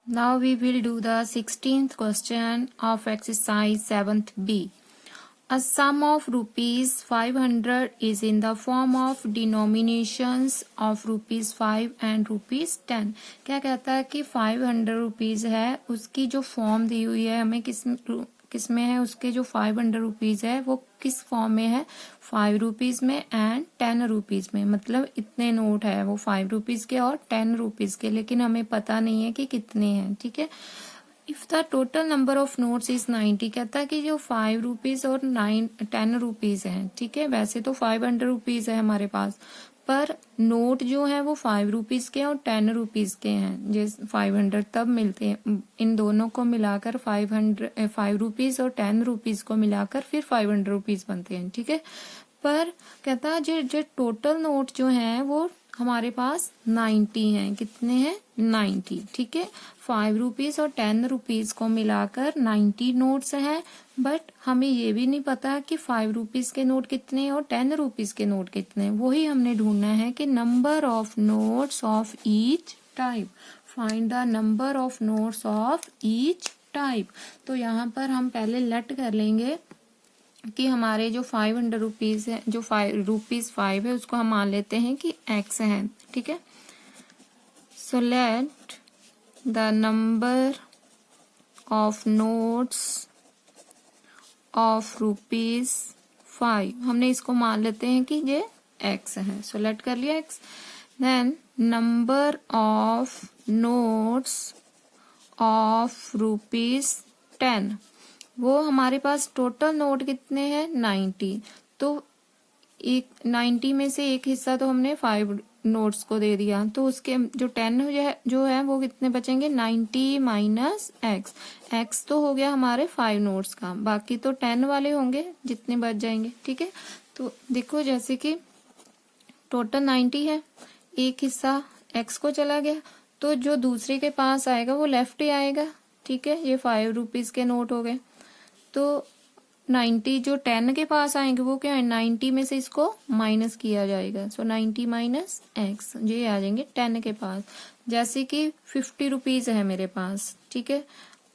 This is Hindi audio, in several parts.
Now we will do the 16th question of exercise 7th B. A sum of rupees 500 is in the form of denominations of rupees 5 and rupees 10. क्या कहता है कि 500 रुपीज है, उसकी जो फॉर्म दी हुई है हमें किस में है, उसके जो 500 रुपीज है वो किस फॉर्म में है, 5 रुपीज में एंड 10 रुपीज में. मतलब इतने नोट है वो 5 रुपीज के और 10 रुपीज के, लेकिन हमें पता नहीं है कि कितने हैं. ठीक है. If the total number of notes is 90, कहता है कि जो 5 रुपीज और 10 रुपीज है. ठीक है. वैसे तो 500 रुपीज है हमारे पास, पर नोट जो है वो 5 रुपीज के और 10 रुपीज के हैं. जैसे 500 तब मिलते हैं, इन दोनों को मिलाकर 5 रुपीज और 10 रुपीज को मिलाकर फिर 500 रुपीज बनते हैं. ठीक है. पर कहता है जो टोटल नोट जो है वो हमारे पास 90 हैं. कितने हैं? 90. ठीक है. 5 रुपीज और 10 रुपीज को मिलाकर 90 नोट्स हैं, बट हमें ये भी नहीं पता कि 5 रुपीज के नोट कितने हैं और 10 रुपीज के नोट कितने हैं. वही हमने ढूंढना है कि number of notes of each type. Find the number of notes of each type. तो यहाँ पर हम पहले लेट कर लेंगे कि हमारे जो 500 रुपीज है, जो 5 है, उसको हम मान लेते हैं कि x है. ठीक है. So let the number of notes of rupees 5, हमने इसको मान लेते हैं कि ये x है. सो लेट कर लिया x. Then number of notes of rupees 10, वो हमारे पास टोटल नोट कितने हैं? 90. तो 90 में से एक हिस्सा तो हमने 5 नोट्स को दे दिया, तो उसके जो 10 जो है वो कितने बचेंगे? 90 माइनस x तो हो गया हमारे 5 नोट्स का, बाकी तो 10 वाले होंगे जितने बच जाएंगे. ठीक है. तो देखो जैसे कि टोटल 90 है, एक हिस्सा x को चला गया, तो जो दूसरे के पास आएगा वो लेफ्ट ही आएगा. ठीक है. ये 5 रुपीज के नोट हो गए. तो 90 जो 10 के पास आएंगे वो क्या है? 90 में से इसको माइनस किया जाएगा. सो 90 माइनस x, ये आ जाएंगे 10 के पास. जैसे कि 50 रुपीज है मेरे पास. ठीक है.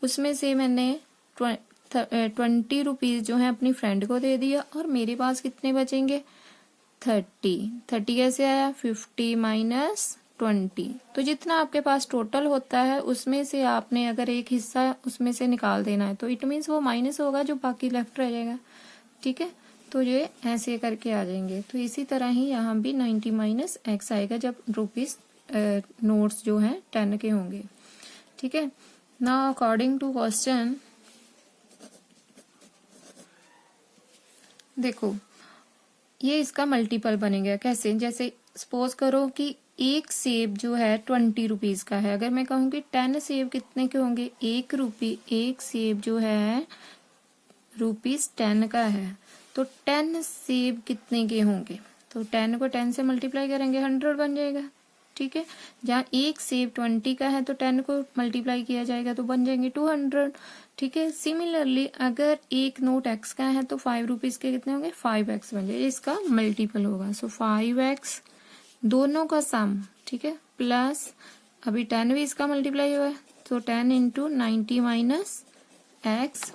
उसमें से मैंने 20 रुपीज जो है अपनी फ्रेंड को दे दिया, और मेरे पास कितने बचेंगे? 30 कैसे आया? 50 माइनस 20. तो जितना आपके पास टोटल होता है उसमें से आपने अगर एक हिस्सा उसमें से निकाल देना है, तो इट मीन्स वो माइनस होगा, जो बाकी लेफ्ट रह जाएगा. ठीक है. तो ये ऐसे करके आ जाएंगे. तो इसी तरह ही यहाँ भी 90 माइनस x आएगा जब रुपीज नोट्स जो है 10 के होंगे. ठीक है. नाउ अकॉर्डिंग टू क्वेश्चन, देखो ये इसका मल्टीपल बनेगा. कैसे? जैसे सपोज करो कि एक सेब जो है 20 रुपीज का है. अगर मैं कहूँ कि 10 सेब कितने के होंगे? एक सेब जो है रुपीज 10 का है, तो 10 सेब कितने के होंगे? तो 10 को 10 से मल्टीप्लाई करेंगे, 100 बन जाएगा. ठीक है. जहाँ एक सेब 20 का है तो 10 को मल्टीप्लाई किया जाएगा तो बन जाएंगे 200. ठीक है. सिमिलरली अगर एक नोट x का है तो 5 रुपीज के कितने होंगे? 5x बन जाएगा. इसका मल्टीपल होगा. सो 5x दोनों का सम. ठीक है. प्लस अभी 10 भी इसका मल्टीप्लाई हुआ है, तो 10 into 90 minus x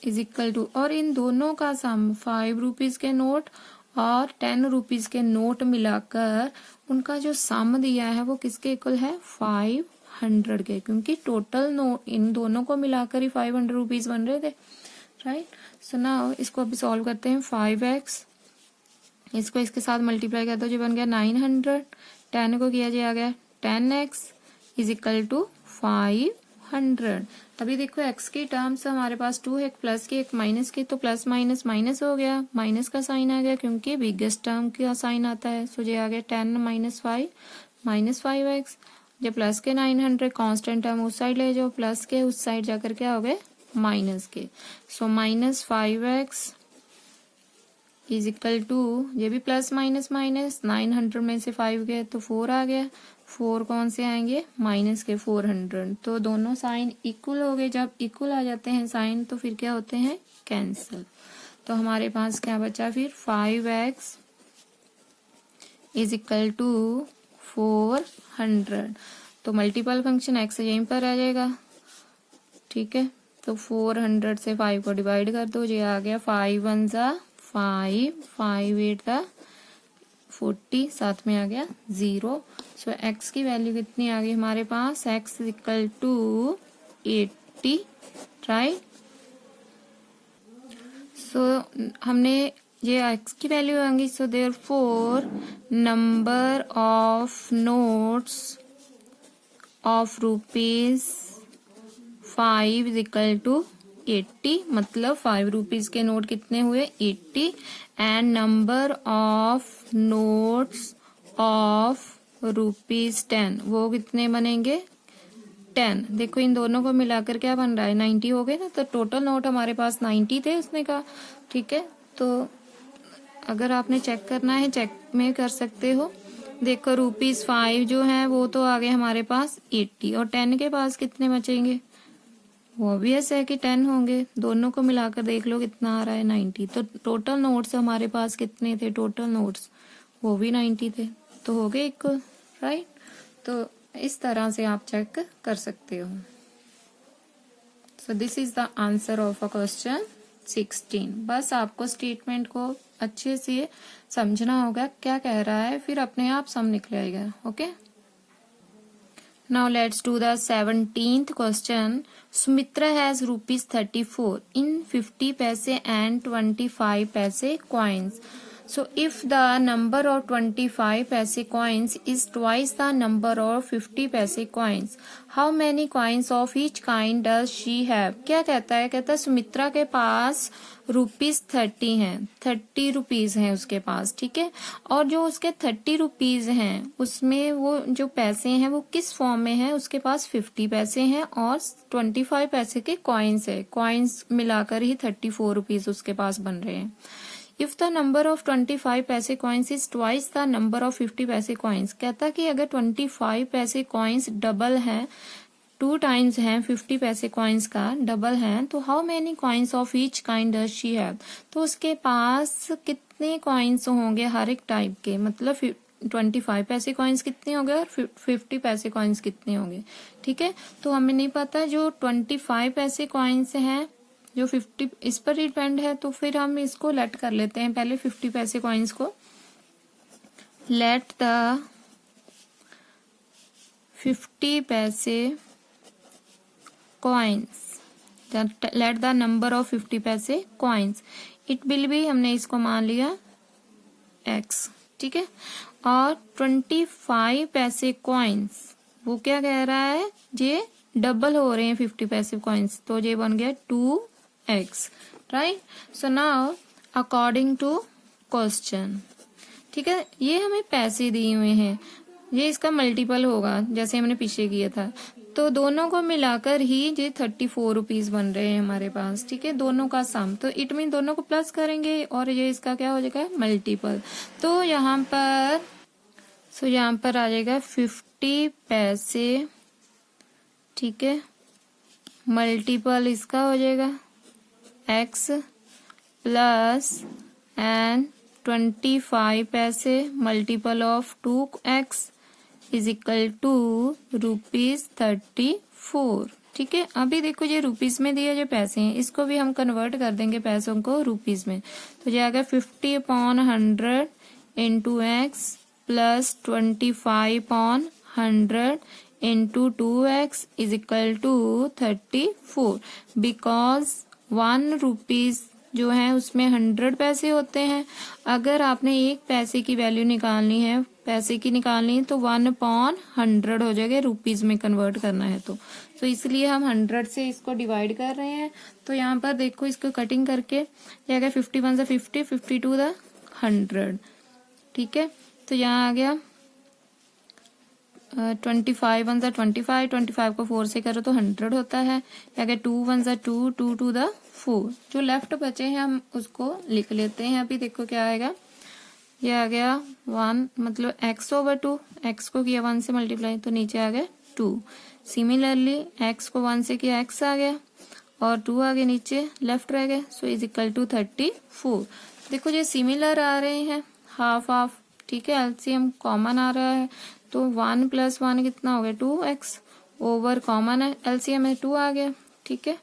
is equal to, और इन दोनों का सम 5 रुपीज के नोट और 10 रुपीज के नोट मिलाकर उनका जो सम दिया है वो किसके इक्वल है? 500 के, क्योंकि टोटल नोट इन दोनों को मिलाकर ही 500 रुपीज बन रहे थे. राइट. सो नाउ इसको अभी सॉल्व करते हैं. 5x इसको इसके साथ मल्टीप्लाई करते हो, जो बन गया 900. 10 को किया जाए आ गया 10x इज इक्वल टू 500. अभी देखो x की टर्म्स हमारे पास 2 है, एक प्लस की एक माइनस की, तो प्लस माइनस माइनस हो गया, माइनस का साइन आ गया क्योंकि बिगेस्ट टर्म का साइन आता है. सो ये आ गया 10 माइनस 5 माइनस 5x. जब प्लस के 900 कांस्टेंट टर्म उस साइड ले जाओ, प्लस के उस साइड जाकर क्या हो गए? माइनस के. So minus 5x is equal to, ये भी प्लस माइनस माइनस, 900 में से 5 गए तो 4 आ गया. 4 कौन से आएंगे? माइनस के 400. तो दोनों साइन इक्वल हो गए. जब इक्वल आ जाते हैं साइन तो फिर क्या होते हैं? कैंसिल. तो हमारे पास क्या बचा फिर? 5x is equal to 400. तो मल्टीपल फंक्शन x यहीं पर आ जाएगा, ठीक है। तो 400 से 5 को डिवाइड कर दो, ये आ गया 5 1 जा 5, 5 8 जा 40, साथ में आ गया 0। सो x की वैल्यू कितनी आ गई हमारे पास, x equal to 80, right. So हमने ये x की वैल्यू आएंगी, so therefore number of notes of ₹5 is equal to 80, मतलब 5 रुपीज के नोट कितने हुए 80, and number of notes of ₹10 वो कितने बनेंगे 10। देखो इन दोनों को मिलाकर क्या बन रहा है 90 हो गए ना, तो टोटल नोट हमारे पास 90 थे उसने कहा, ठीक है। तो अगर आपने चेक करना है चेक में कर सकते हो। देखो ₹5 जो है वो तो आ गए हमारे पास 80, और 10 के पास कितने बचेंगे, वो ऑब्वियस है कि 10 होंगे। दोनों को मिलाकर देख लो कितना आ रहा है 90। तो टोटल नोट्स हमारे पास कितने थे, टोटल नोट्स वो भी 90 थे, तो हो गए इक्वल, राइट। तो इस तरह से आप चेक कर सकते हो। So this is the answer of a question 16। बस आपको स्टेटमेंट को अच्छे से समझना होगा क्या कह रहा है, फिर अपने आप सम निकल आएगा, okay. Now let's do the 17th question. Sumitra has ₹34 in 50 paise and 25 paise coins. So if the number of 25 paise coins is twice the number of 50 paise coins, how many coins of each kind does she have? क्या कहता है, कहता है सुमित्रा के पास ₹30 हैं, 30 रुपीज हैं उसके पास, ठीक है। और जो उसके 30 रुपीज हैं उसमें वो जो पैसे हैं वो किस फॉर्म में है, उसके पास 50 पैसे हैं और 25 पैसे के कॉइन्स है, कॉइन्स मिलाकर ही 34 रुपीज उसके पास बन रहे हैं। इफ द नंबर ऑफ 25 पैसे coins is twice the number of 50 पैसे कॉइन्स, कहता कि अगर 25 पैसे कॉइन्स डबल हैं, 2 टाइम्स हैं 50 पैसे कॉइन्स का डबल हैं, तो how many coins of each kind does she have, तो उसके पास कितने कॉइन्स होंगे हर एक टाइप के, मतलब 25 पैसे कॉइन्स कितने होंगे और 50 पैसे कॉइन्स कितने होंगे, ठीक है। तो हमें नहीं पता जो 25 पैसे कॉइन्स हैं जो 50 इस पर डिपेंड है, तो फिर हम इसको लेट कर लेते हैं पहले 50 पैसे कॉइन्स को। लेट द 50 पैसे coins, let the number of 50 पैसे कॉइन्स, इट विल बी, हमने इसको मान लिया x, ठीक है। और 25 पैसे कॉइन्स वो क्या कह रहा है, ये डबल हो रहे हैं 50 पैसे कॉइन्स, तो ये बन गया 2x, right. So now according to question, ठीक है, ये हमें पैसे दिए हुए हैं, ये इसका मल्टीपल होगा जैसे हमने पीछे किया था, तो दोनों को मिलाकर ही ये 34 रुपीज बन रहे हैं हमारे पास, ठीक है, दोनों का सम, तो इट मीन दोनों को प्लस करेंगे और ये इसका क्या हो जाएगा मल्टीपल। तो यहाँ पर यहाँ पर आ जाएगा 50 पैसे, ठीक है, मल्टीपल इसका हो जाएगा x प्लस एंड 25 पैसे multiple of 2x is equal to ₹34, ठीक है। अभी देखो ये रुपीज में दिए जो पैसे हैं इसको भी हम कन्वर्ट कर देंगे पैसों को रुपीज में, तो ये आ गया 50/100 into x plus 25/100 into 2x is equal to 34, because 1 rupees जो है उसमें 100 पैसे होते हैं। अगर आपने एक पैसे की वैल्यू निकालनी है, पैसे की निकालनी है, तो 1/100 हो जाएगा, रुपीज में कन्वर्ट करना है तो इसलिए हम 100 से इसको डिवाइड कर रहे हैं। तो यहाँ पर देखो इसको कटिंग करके जाएगा 51 से 50, 52 द 100, ठीक है। तो यहाँ आ गया 25 1 25, 25 को 4 से करो तो 100 होता है, या 2 1 2, 2 2 द 4, जो लेफ्ट बचे हैं हम उसको लिख लेते हैं। अभी देखो क्या आएगा, ये आ गया 1, मतलब x/2, x को किया 1 से मल्टीप्लाई तो नीचे आ गया 2, सिमिलरली x को 1 से किया x आ गया और 2 आगे नीचे लेफ्ट रह गए, सो इज इक्वल टू 34। देखो ये सिमिलर आ रहे हैं, हाफ हाफ, ठीक है, एलसीएम कॉमन आ रहा है, तो 1 + 1 कितना हो गया 2x ओवर कॉमन है एलसीएम में 2 आ गया। ठीक है,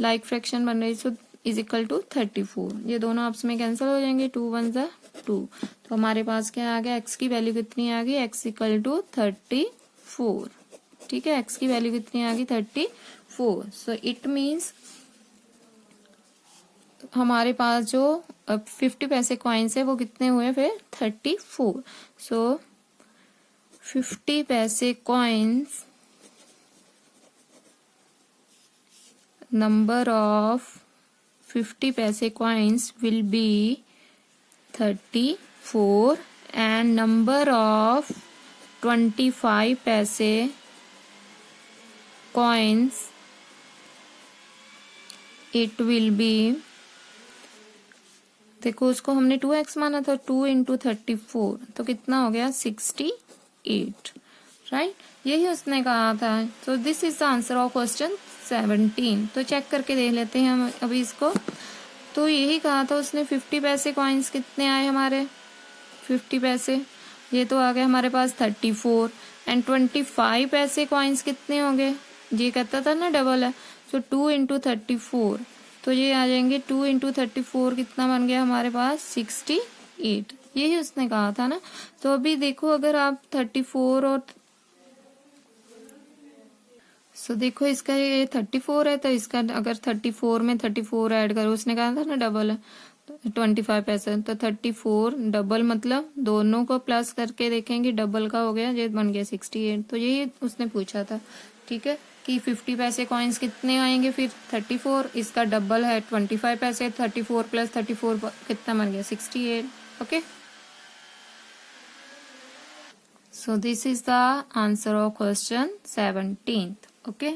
लाइक फ्रैक्शन बन रही, सो इज इक्वल टू 34। ये दोनों आपस में कैंसिल हो जाएंगे, 2 × 1 = 2। तो हमारे पास क्या आ गया, x की वैल्यू कितनी आ गई, x = 34। ठीक है, x की वैल्यू कितनी आ गई 34। सो इट मीन्स हमारे पास जो 50 पैसे कॉइन्स है वो कितने हुए फिर 34। सो 50 पैसे coins, number of 50 paise coins will be 34 and number of 25 paise coins it will be, देखो उसको हमने 2x माना था, 2 × 34 तो कितना हो गया 68, राइट। यही उसने कहा था। तो this is the answer of question 17। तो चेक करके देख लेते हैं हम अभी इसको। तो यही कहा था उसने, 50 पैसे कॉइन्स कितने आए हमारे 50 पैसे, ये तो आ गए हमारे पास 34 एंड 25 पैसे कॉइन्स कितने हो गए, ये कहता था ना डबल है, तो 2 × 34 तो ये आ जाएंगे 2 × 34 कितना बन गया हमारे पास 68। यही उसने कहा था ना। तो अभी देखो अगर आप 34 और देखो इसका ये 34 है, तो इसका अगर 34 में 34 ऐड करो, उसने कहा था ना डबल है, 25 पैसे, तो 34 डबल मतलब दोनों को प्लस करके देखेंगे डबल का हो गया, ये बन गया 68। तो यही उसने पूछा था। ठीक है, कि 50 पैसे कॉइन्स कितने आएंगे फिर 34, इसका डबल है 25 पैसे, 34 + 34 कितना बन गया 68। Okay, so this is the answer of question 17। Okay,